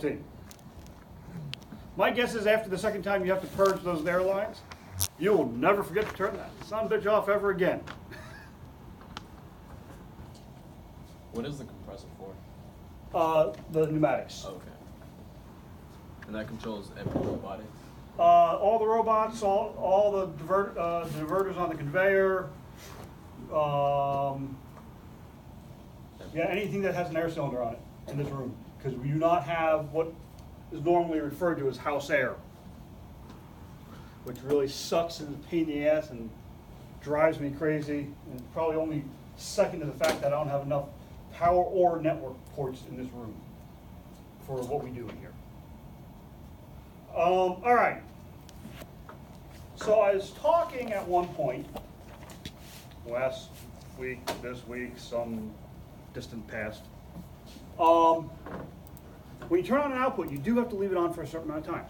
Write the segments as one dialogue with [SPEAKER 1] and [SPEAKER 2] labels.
[SPEAKER 1] built in. My guess is after the second time you have to purge those air lines, you will never forget to turn that son of a bitch off ever again.
[SPEAKER 2] What is the compressor for?
[SPEAKER 1] The pneumatics.
[SPEAKER 2] Okay. And that controls every robotic?
[SPEAKER 1] All the robots, all the diverters on the conveyor, yeah, anything that has an air cylinder on it in this room, because we do not have what is normally referred to as house air, which really sucks and is a pain in the ass and drives me crazy, and probably only second to the fact that I don't have enough power or network ports in this room for what we do in here. All right. So I was talking at one point, last week, this week, some distant past. When you turn on an output, you do have to leave it on for a certain amount of time.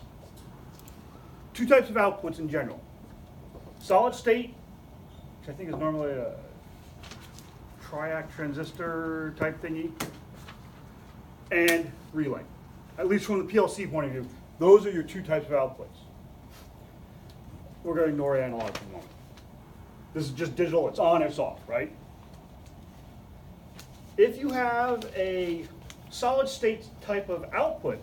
[SPEAKER 1] Two types of outputs in general. Solid state, which I think is normally a triac transistor type thingy, and relay. At least from the PLC point of view, those are your two types of outputs. We're going to ignore analog for the moment. This is just digital, it's on, it's off, right? If you have a solid state type of output,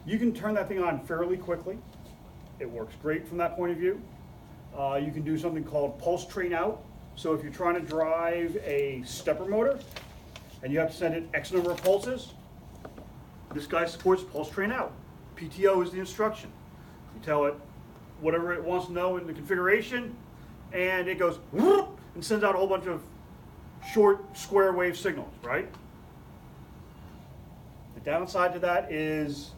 [SPEAKER 1] you can turn that thing on fairly quickly. It works great from that point of view. You can do something called pulse train out. So if you're trying to drive a stepper motor and you have to send it X number of pulses, this guy supports pulse train out. PTO is the instruction. You tell it whatever it wants to know in the configuration, and it goes whoop, and sends out a whole bunch of short square wave signals, right? The downside to that is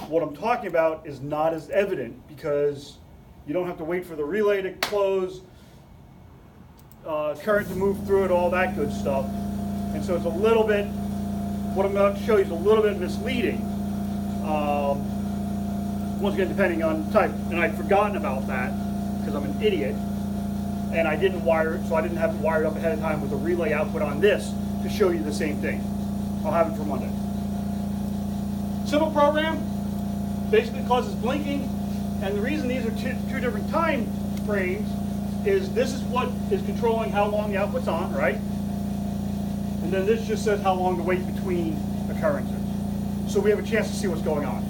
[SPEAKER 1] what I'm talking about is not as evident because you don't have to wait for the relay to close, current to move through it, all that good stuff. And so it's a little bit, what I'm about to show you is a little bit misleading. Once again, depending on type. And I'd forgotten about that because I'm an idiot. And I didn't wire it, so I didn't have it wired up ahead of time with a relay output on this to show you the same thing. I'll have it for Monday. Simple program, basically causes blinking. And the reason these are two different time frames is this is what is controlling how long the output's on, right? And then this just says how long to wait between occurrences. So we have a chance to see what's going on.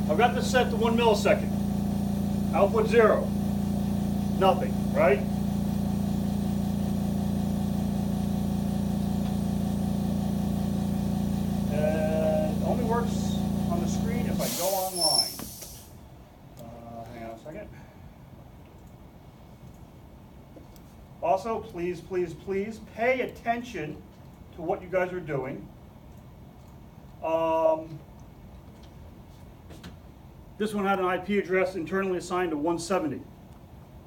[SPEAKER 1] I've got this set to 1 millisecond. Output 0. Nothing, right? It only works on the screen if I go online. Hang on a second. Also, please, please, please pay attention to what you guys are doing. This one had an IP address internally assigned to 170.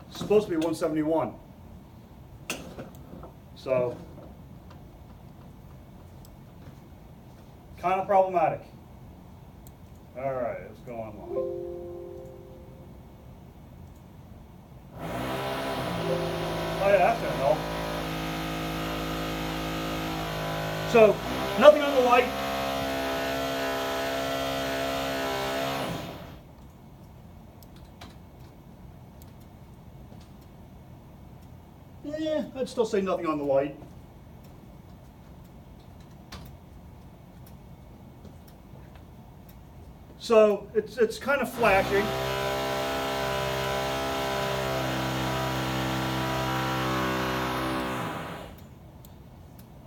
[SPEAKER 1] It's supposed to be 171. So, kind of problematic. All right, let's go online. Oh yeah, that's gonna help. So, nothing on the light. Yeah, I'd still say nothing on the light. So it's kind of flashing.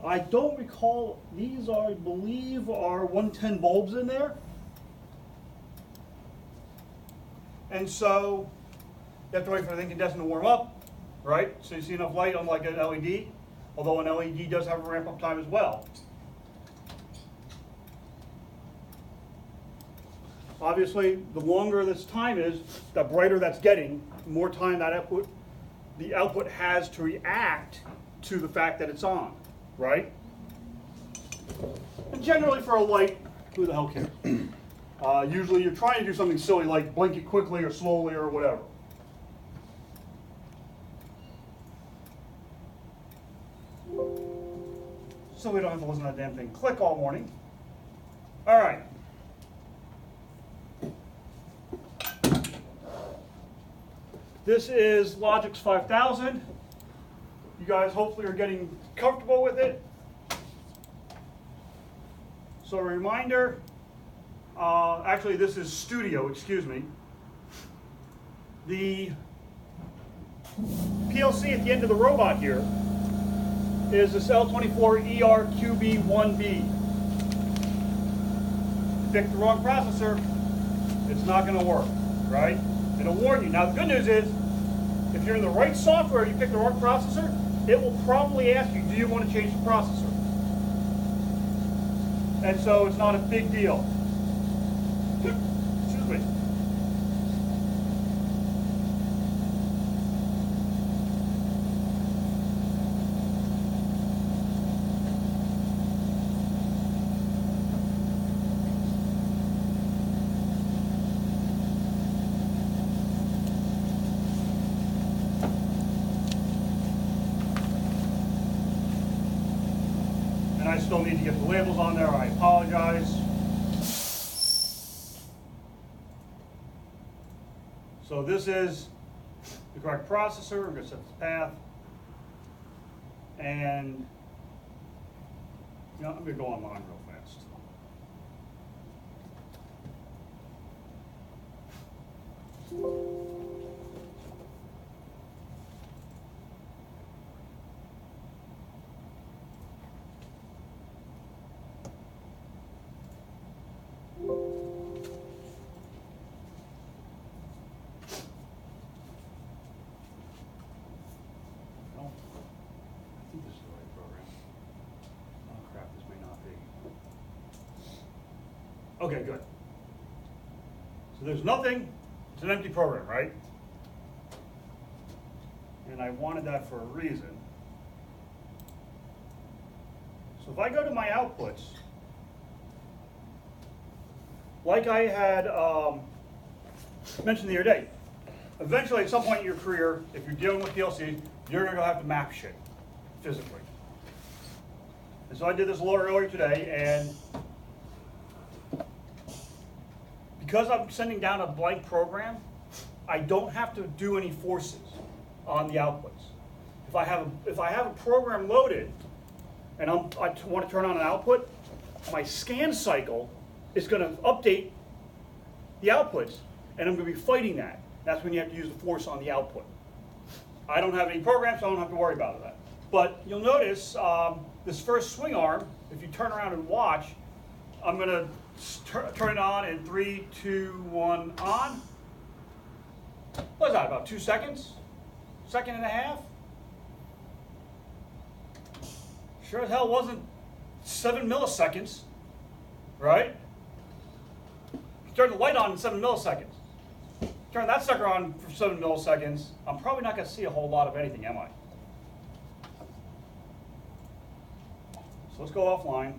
[SPEAKER 1] I don't recall, these are, I believe, are 110 bulbs in there. And so you have to wait for the incandescent to warm up. Right? So you see enough light unlike an LED, although an LED does have a ramp up time as well. Obviously, the longer this time is, the brighter that's getting, more time that the output has to react to the fact that it's on, right? And generally for a light, who the hell cares? Usually you're trying to do something silly like blink it quickly or slowly or whatever. So we don't have to listen to that damn thing click all morning. All right. This is Logix 5000. You guys hopefully are getting comfortable with it. So a reminder, actually this is Studio, excuse me. The PLC at the end of the robot here is this L24ERQB1B. Pick the wrong processor, it's not going to work, right? It'll warn you. Now the good news is, if you're in the right software, you pick the wrong processor, it will probably ask you, do you want to change the processor? And so it's not a big deal. Excuse me. And I still need to get the labels on there, I apologize. So this is the correct processor. I'm going to set this path. And you know, I'm going to go online real fast. Well, I think this is the right program. Oh crap, this may not be. Okay, good. So there's nothing, it's an empty program, right? And I wanted that for a reason. So if I go to my outputs, like I had mentioned the other day, eventually at some point in your career, if you're dealing with PLC, you're going to have to map shit physically. And so I did this a little earlier today, and because I'm sending down a blank program, I don't have to do any forces on the outputs. If I have a program loaded and I want to turn on an output, my scan cycle is going to update the outputs, and I'm going to be fighting that. That's when you have to use the force on the output. I don't have any programs, so I don't have to worry about that. But you'll notice this first swing arm, if you turn around and watch, I'm going to turn it on in 3, 2, 1, on. What is that, about 2 seconds? Second and a half? Sure as hell wasn't 7 milliseconds, right? Turn the light on in 7 milliseconds. Turn that sucker on for 7 milliseconds. I'm probably not going to see a whole lot of anything, am I? So let's go offline.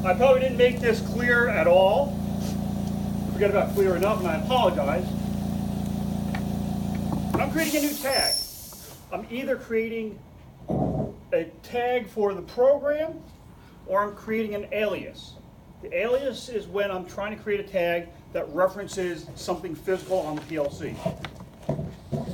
[SPEAKER 1] I probably didn't make this clear at all. Forget about clear enough, and I apologize. When I'm creating a new tag, I'm either creating a tag for the program or I'm creating an alias. The alias is when I'm trying to create a tag that references something physical on the PLC.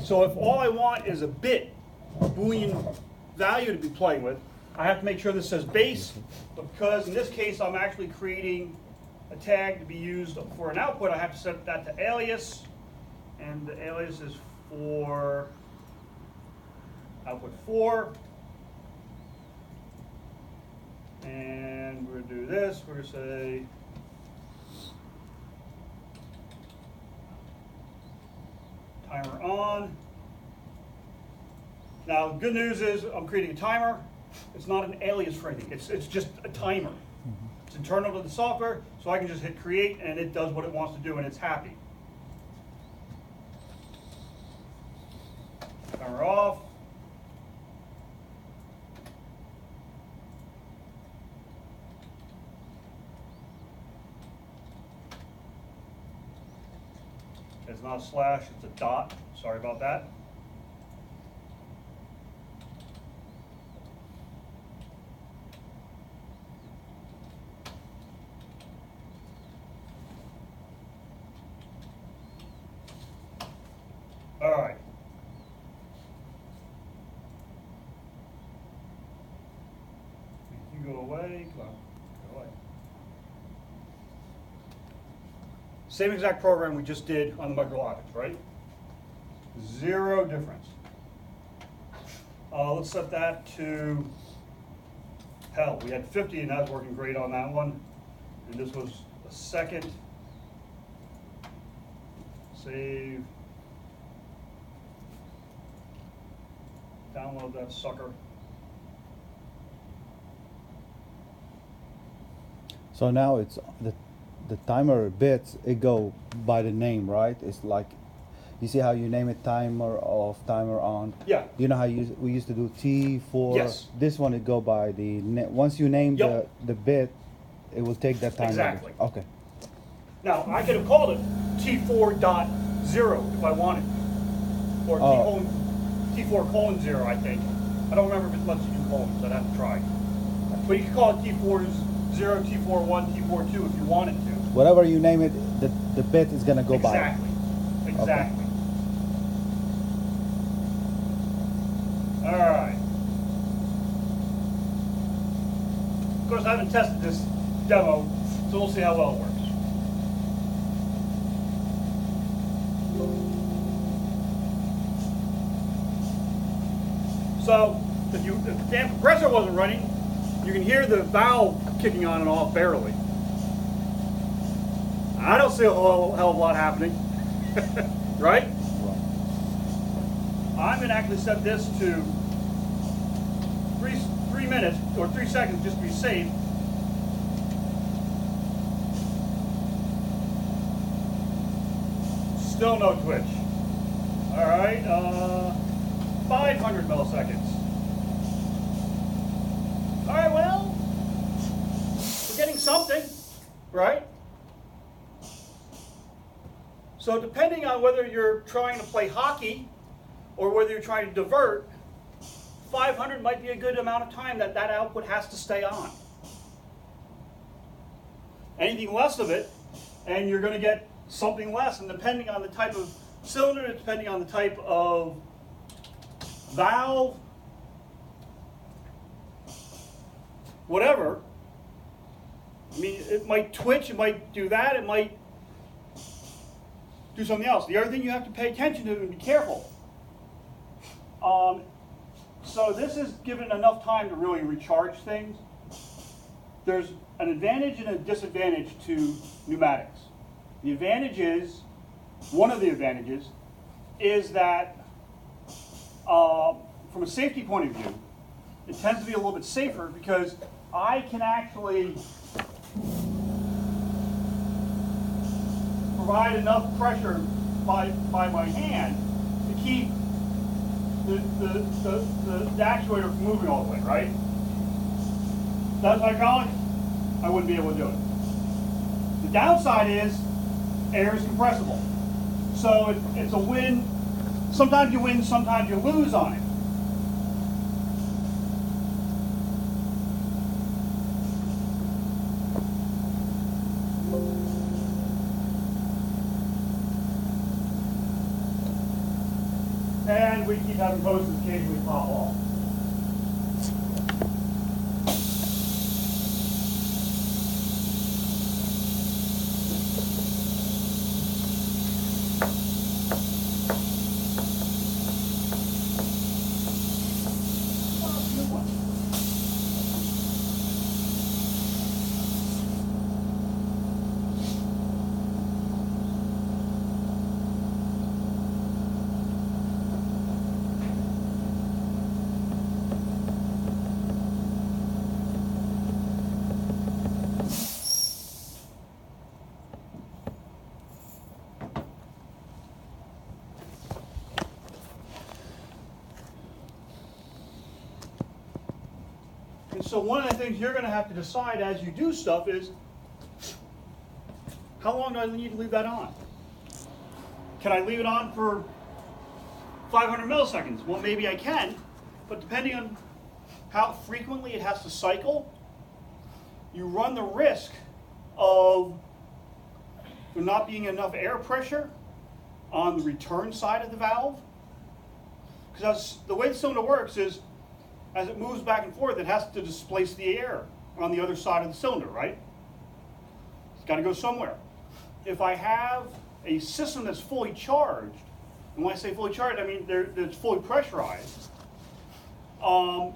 [SPEAKER 1] So if all I want is a bit Boolean value to be playing with, I have to make sure this says base, because in this case I'm actually creating a tag to be used for an output. I have to set that to alias, and the alias is for output 4. And we're going to do this. We're going to say Now, good news is I'm creating a timer. It's not an alias for anything. It's just a timer. It's internal to the software, so I can just hit create and it does what it wants to do and it's happy. Timer off. It's not a slash, it's a dot. Sorry about that. All right. You go away, come on, go away. Same exact program we just did on the MicroLogix, right? Zero difference. Let's set that to, hell, we had 50 and that was working great on that one. And this was a second. Save. Download that sucker.
[SPEAKER 3] So now it's the timer bits, it go by the name, right? It's like, you see how you name it timer off, timer on?
[SPEAKER 1] Yeah.
[SPEAKER 3] You know how we used to do T4?
[SPEAKER 1] Yes.
[SPEAKER 3] This one, it go by the, once you name
[SPEAKER 1] Yep.
[SPEAKER 3] the bit, it will take that timer.
[SPEAKER 1] Exactly.
[SPEAKER 3] Okay.
[SPEAKER 1] Now, I could have called it T4.0 if I wanted. Or
[SPEAKER 3] Oh.
[SPEAKER 1] T4:0, I think. I don't remember if it lets you do colons, I'd have to try. But you could call it T4.0, T4.1, T4.2 if you wanted to.
[SPEAKER 3] Whatever you name it, the bit is gonna go by.
[SPEAKER 1] Exactly. Exactly. All right. Of course, I haven't tested this demo, so we'll see how well it works. So, if the damn compressor wasn't running, you can hear the valve kicking on and off barely. I don't see a hell of a lot happening, right? I'm going to actually set this to 3 minutes or 3 seconds just to be safe. Still no twitch. All right, 500 milliseconds. All right, well, we're getting something, right? So depending on whether you're trying to play hockey or whether you're trying to divert, 500 might be a good amount of time that output has to stay on. Anything less of it, and you're going to get something less, and depending on the type of cylinder, depending on the type of valve, whatever, I mean, it might twitch, it might do that, it might do something else. The other thing you have to pay attention to and be careful. So this is given enough time to really recharge things. There's an advantage and a disadvantage to pneumatics. The advantage is, one of the advantages, is that from a safety point of view, it tends to be a little bit safer because I can actually provide enough pressure by my hand to keep the actuator from moving all the way, right? That's hydraulic, I wouldn't be able to do it. The downside is air is compressible. So it's a win. Sometimes you win, sometimes you lose on it. And we keep having hoses occasionally pop off. And so one of the things you're going to have to decide as you do stuff is, how long do I need to leave that on? Can I leave it on for 500 milliseconds? Well, maybe I can, but depending on how frequently it has to cycle, you run the risk of there not being enough air pressure on the return side of the valve. Because the way the cylinder works is, as it moves back and forth, it has to displace the air on the other side of the cylinder, right? It's got to go somewhere. If I have a system that's fully charged, and when I say fully charged, I mean it's fully pressurized, the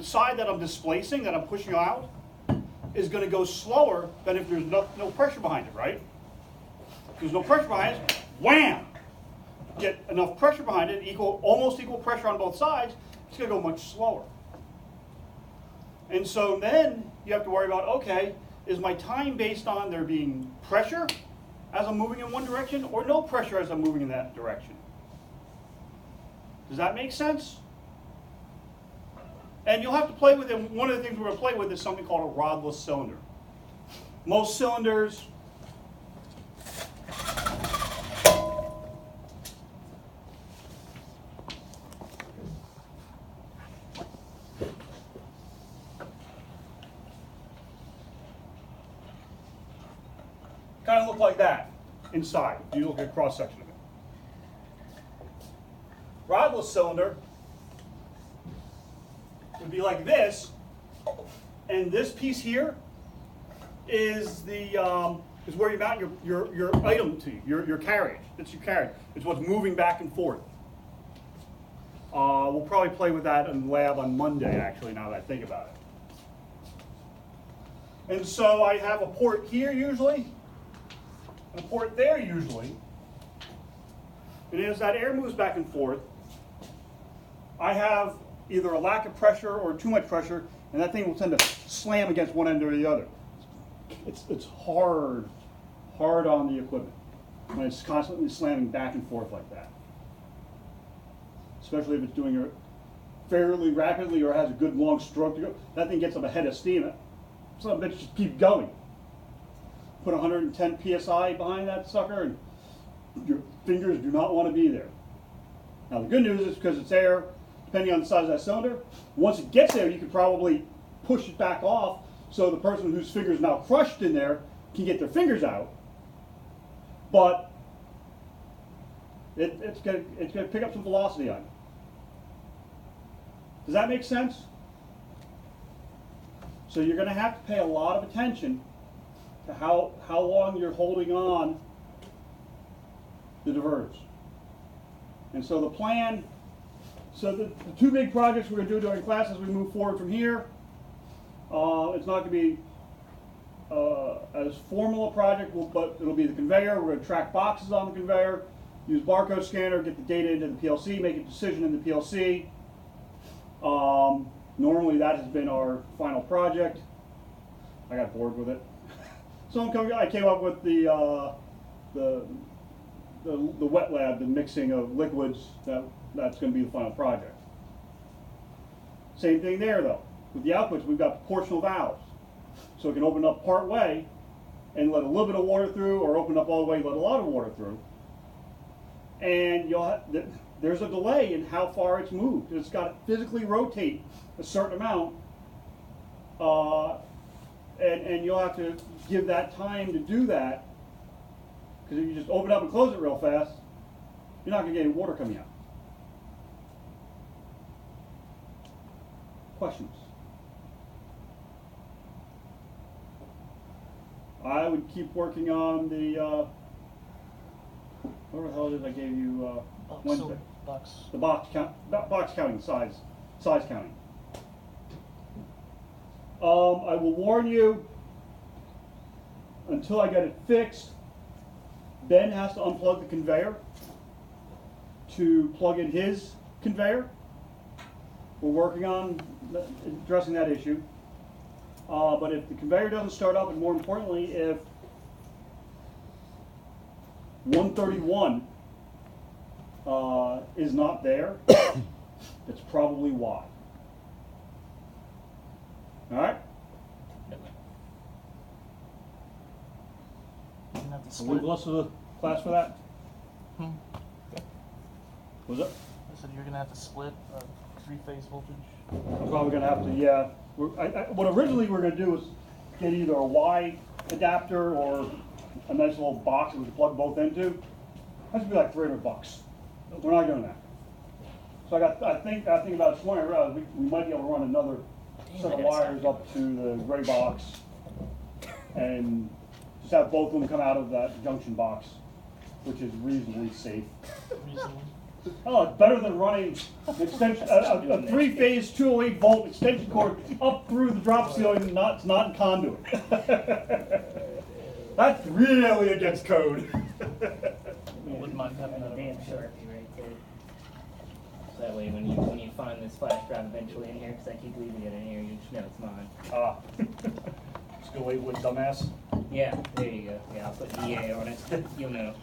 [SPEAKER 1] side that I'm displacing, that I'm pushing out, is going to go slower than if there's no pressure behind it, right? If there's no pressure behind it, wham! Get enough pressure behind it, almost equal pressure on both sides, it's going to go much slower. And so then you have to worry about, okay, is my time based on there being pressure as I'm moving in one direction, or no pressure as I'm moving in that direction? Does that make sense? And you'll have to play with it. One of the things we're going to play with is something called a rodless cylinder. Most cylinders kind of look like that inside, if you look at a cross section of it. Rodless cylinder would be like this, and this piece here is is where you mount your item to, your carriage. That's your carriage. It's what's moving back and forth. We'll probably play with that in the lab on Monday, actually, now that I think about it. And so I have a port here usually, and a port there usually. And as that air moves back and forth, I have either a lack of pressure or too much pressure, and that thing will tend to slam against one end or the other. It's hard on the equipment when it's constantly slamming back and forth like that. Especially if it's doing it fairly rapidly or has a good long stroke to go. That thing gets up a head of steam. Some bitch just keep going. Put 110 psi behind that sucker, and your fingers do not want to be there. Now the good news is, because it's air, depending on the size of that cylinder, once it gets there, you could probably push it back off so the person whose finger is now crushed in there can get their fingers out. But it's going to pick up some velocity on you. Does that make sense? So you're going to have to pay a lot of attention to how long you're holding on the diverters. And so the plan, so the two big projects we're going to do during class as we move forward from here, it's not going to be as formal a project, but it'll be the conveyor. We're going to track boxes on the conveyor, use barcode scanner, get the data into the PLC, make a decision in the PLC. Normally that has been our final project. I got bored with it. So I came up with the wet lab, the mixing of liquids, that's going to be the final project. Same thing there though. With the outputs, we've got proportional valves. So it can open up part way and let a little bit of water through, or open up all the way and let a lot of water through. And there's a delay in how far it's moved. It's got to physically rotate a certain amount, and you'll have to give that time to do that, because if you just open up and close it real fast, you're not going to get any water coming out. Questions? I would keep working on the, what the hell did I give you Wednesday? The box counting, size counting. I will warn you, until I get it fixed, Ben has to unplug the conveyor to plug in his conveyor. We're working on addressing that issue. But if the conveyor doesn't start up, and more importantly, if 131 is not there, It's probably Y. All right?
[SPEAKER 4] You're gonna have to
[SPEAKER 1] So we
[SPEAKER 4] split.
[SPEAKER 1] lost to the class for that?
[SPEAKER 4] Hmm.
[SPEAKER 1] Was it?
[SPEAKER 4] I said you're gonna have to split three-phase voltage.
[SPEAKER 1] I'm probably gonna have to, yeah. What originally we were gonna do was get either a Y adapter or a nice little box that we could plug both into. That's gonna be like $300. We're not doing that. So I think about it, we might be able to run another set of wires up to the gray box and just have both of them come out of that junction box, which is reasonably safe.
[SPEAKER 4] Recently.
[SPEAKER 1] Oh, it's better than running an extension, a three-phase 208-volt extension cord up through the drop ceiling, it's not in conduit. That's really against code.
[SPEAKER 4] Wouldn't mind having that.
[SPEAKER 5] Damn Sharpie right there. So that way when you find this flash drive eventually in here, because I keep leaving it in here, you just know it's mine.
[SPEAKER 1] Ah. Just go wait with dumbass.
[SPEAKER 5] Yeah, there you go. Yeah, I'll put EA on it. You'll know.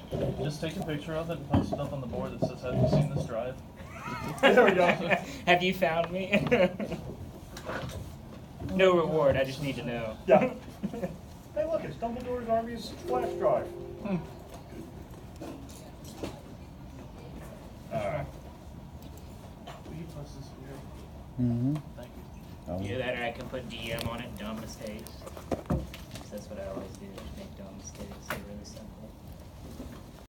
[SPEAKER 4] Just take a picture of it and post it up on the board that says, "Have you seen this drive?"
[SPEAKER 1] There we go.
[SPEAKER 5] Have you found me? No reward, I just need to know.
[SPEAKER 1] Yeah. Hey, look, it's Dumbledore's Army's flash drive. Alright.
[SPEAKER 4] Will you post this here?
[SPEAKER 3] Mm-hmm.
[SPEAKER 4] Thank you.
[SPEAKER 3] Oh.
[SPEAKER 5] Either that or I can put DM on it, dumb mistakes. 'Cause that's what I always do, just make dumb mistakes. They really